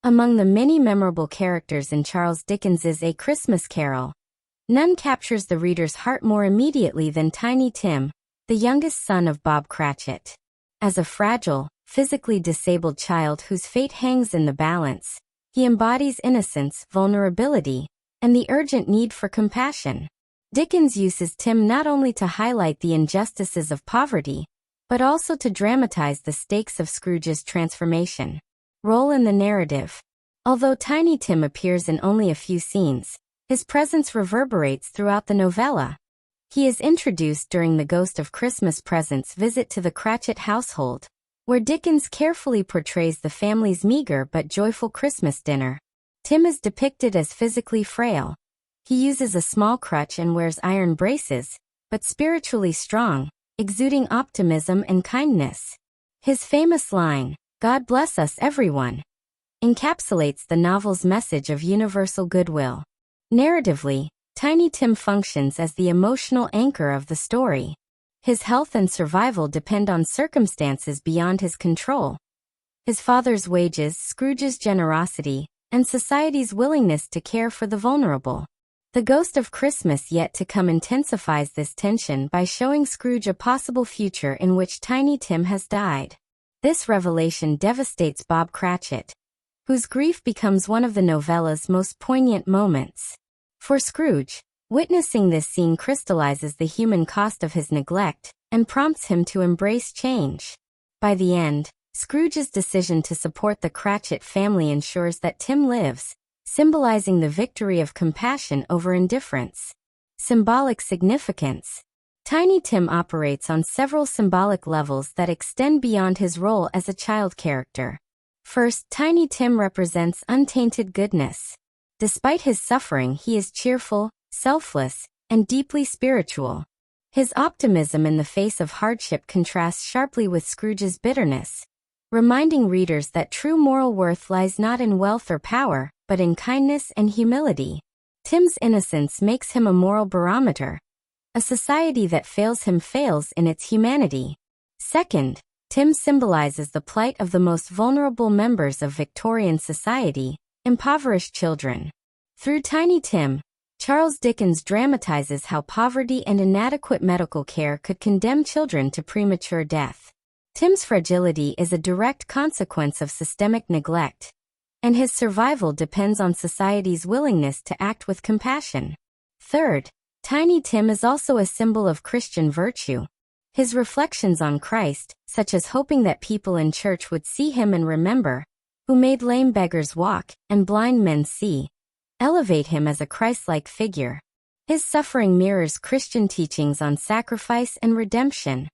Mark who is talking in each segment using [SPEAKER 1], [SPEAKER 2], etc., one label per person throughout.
[SPEAKER 1] Among the many memorable characters in Charles Dickens's A Christmas Carol, none captures the reader's heart more immediately than Tiny Tim, the youngest son of Bob Cratchit. As a fragile, physically disabled child whose fate hangs in the balance, he embodies innocence, vulnerability, and the urgent need for compassion. Dickens uses Tim not only to highlight the injustices of poverty, but also to dramatize the stakes of Scrooge's transformation. Role in the narrative. Although Tiny Tim appears in only a few scenes, his presence reverberates throughout the novella. He is introduced during the Ghost of Christmas Present's visit to the Cratchit household, where Dickens carefully portrays the family's meager but joyful Christmas dinner. Tim is depicted as physically frail. He uses a small crutch and wears iron braces, but spiritually strong, exuding optimism and kindness. His famous line, "God bless us everyone," encapsulates the novel's message of universal goodwill. Narratively, Tiny Tim functions as the emotional anchor of the story. His health and survival depend on circumstances beyond his control. His father's wages, Scrooge's generosity, and society's willingness to care for the vulnerable. The Ghost of Christmas Yet to Come intensifies this tension by showing Scrooge a possible future in which Tiny Tim has died. This revelation devastates Bob Cratchit, whose grief becomes one of the novella's most poignant moments. For Scrooge, witnessing this scene crystallizes the human cost of his neglect and prompts him to embrace change. By the end, Scrooge's decision to support the Cratchit family ensures that Tim lives, symbolizing the victory of compassion over indifference. Symbolic significance. Tiny Tim operates on several symbolic levels that extend beyond his role as a child character. First, Tiny Tim represents untainted goodness. Despite his suffering, he is cheerful, selfless, and deeply spiritual. His optimism in the face of hardship contrasts sharply with Scrooge's bitterness, reminding readers that true moral worth lies not in wealth or power, but in kindness and humility. Tim's innocence makes him a moral barometer. A society that fails him fails in its humanity. Second, Tim symbolizes the plight of the most vulnerable members of Victorian society, impoverished children. Through Tiny Tim, Charles Dickens dramatizes how poverty and inadequate medical care could condemn children to premature death. Tim's fragility is a direct consequence of systemic neglect, and his survival depends on society's willingness to act with compassion. Third, Tiny Tim is also a symbol of Christian virtue. His reflections on Christ, such as hoping that people in church would see him and remember, who made lame beggars walk and blind men see, elevate him as a Christ-like figure. His suffering mirrors Christian teachings on sacrifice and redemption,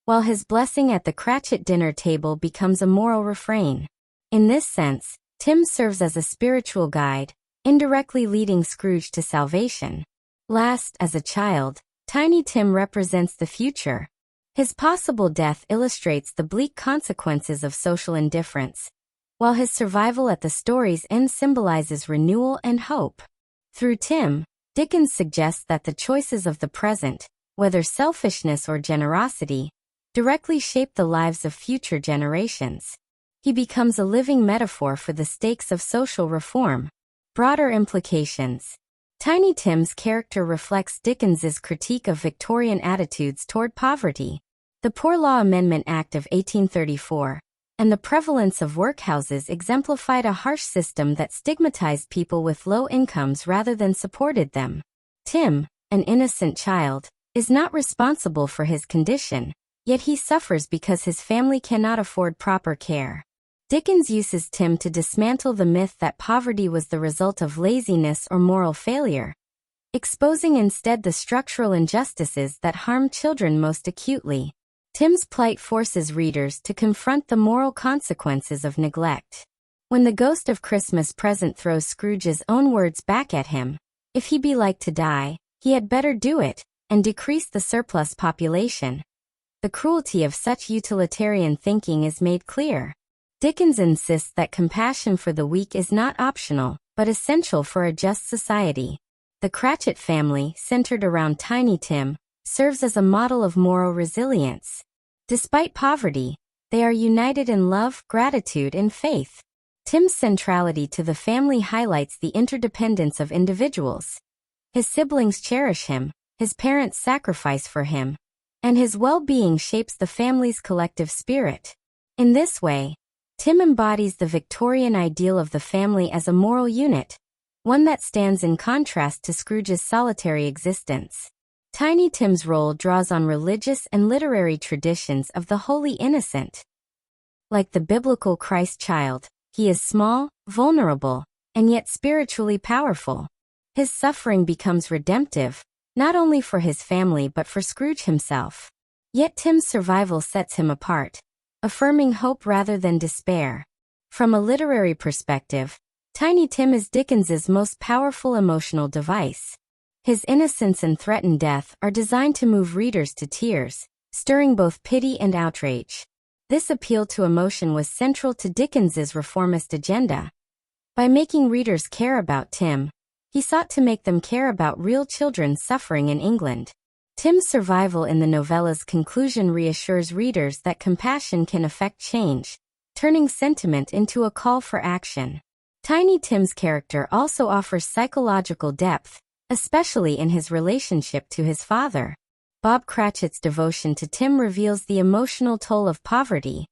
[SPEAKER 1] while his blessing at the Cratchit dinner table becomes a moral refrain. In this sense, Tim serves as a spiritual guide, indirectly leading Scrooge to salvation. Last, as a child, Tiny Tim represents the future. His possible death illustrates the bleak consequences of social indifference, while his survival at the story's end symbolizes renewal and hope. Through Tim, Dickens suggests that the choices of the present, whether selfishness or generosity, directly shape the lives of future generations. He becomes a living metaphor for the stakes of social reform. Broader implications. Tiny Tim's character reflects Dickens's critique of Victorian attitudes toward poverty. The Poor Law Amendment Act of 1834 and the prevalence of workhouses exemplified a harsh system that stigmatized people with low incomes rather than supported them. Tim, an innocent child, is not responsible for his condition, yet he suffers because his family cannot afford proper care. Dickens uses Tim to dismantle the myth that poverty was the result of laziness or moral failure, exposing instead the structural injustices that harm children most acutely. Tim's plight forces readers to confront the moral consequences of neglect. When the Ghost of Christmas Present throws Scrooge's own words back at him, "If he be like to die, he had better do it, and decrease the surplus population," the cruelty of such utilitarian thinking is made clear. Dickens insists that compassion for the weak is not optional, but essential for a just society. The Cratchit family, centered around Tiny Tim, serves as a model of moral resilience. Despite poverty, they are united in love, gratitude, and faith. Tim's centrality to the family highlights the interdependence of individuals. His siblings cherish him, his parents sacrifice for him, and his well-being shapes the family's collective spirit. In this way, Tim embodies the Victorian ideal of the family as a moral unit, one that stands in contrast to Scrooge's solitary existence. Tiny Tim's role draws on religious and literary traditions of the Holy Innocent. Like the biblical Christ child, he is small, vulnerable, and yet spiritually powerful. His suffering becomes redemptive, not only for his family but for Scrooge himself. Yet Tim's survival sets him apart, affirming hope rather than despair. From a literary perspective, Tiny Tim is Dickens's most powerful emotional device. His innocence and threatened death are designed to move readers to tears, stirring both pity and outrage. This appeal to emotion was central to Dickens's reformist agenda. By making readers care about Tim, he sought to make them care about real children suffering in England. Tim's survival in the novella's conclusion reassures readers that compassion can affect change, turning sentiment into a call for action. Tiny Tim's character also offers psychological depth, especially in his relationship to his father. Bob Cratchit's devotion to Tim reveals the emotional toll of poverty.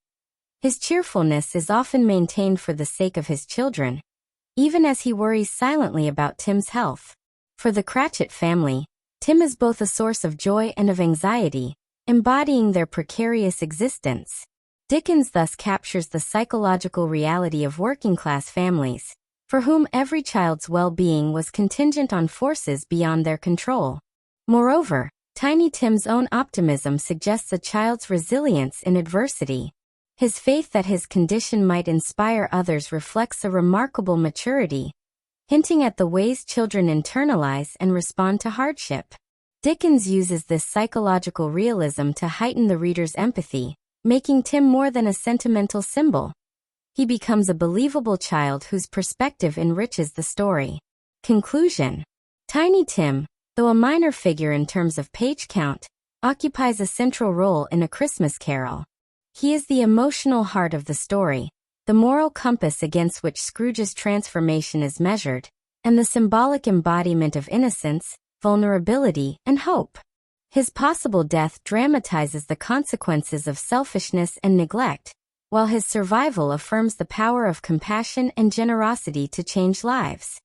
[SPEAKER 1] His cheerfulness is often maintained for the sake of his children, even as he worries silently about Tim's health. For the Cratchit family, Tim is both a source of joy and of anxiety, embodying their precarious existence. Dickens thus captures the psychological reality of working-class families, for whom every child's well-being was contingent on forces beyond their control. Moreover, Tiny Tim's own optimism suggests a child's resilience in adversity. His faith that his condition might inspire others reflects a remarkable maturity, hinting at the ways children internalize and respond to hardship. Dickens uses this psychological realism to heighten the reader's empathy, making Tim more than a sentimental symbol. He becomes a believable child whose perspective enriches the story. Conclusion. Tiny Tim, though a minor figure in terms of page count, occupies a central role in A Christmas Carol. He is the emotional heart of the story, the moral compass against which Scrooge's transformation is measured, and the symbolic embodiment of innocence, vulnerability, and hope. His possible death dramatizes the consequences of selfishness and neglect, while his survival affirms the power of compassion and generosity to change lives.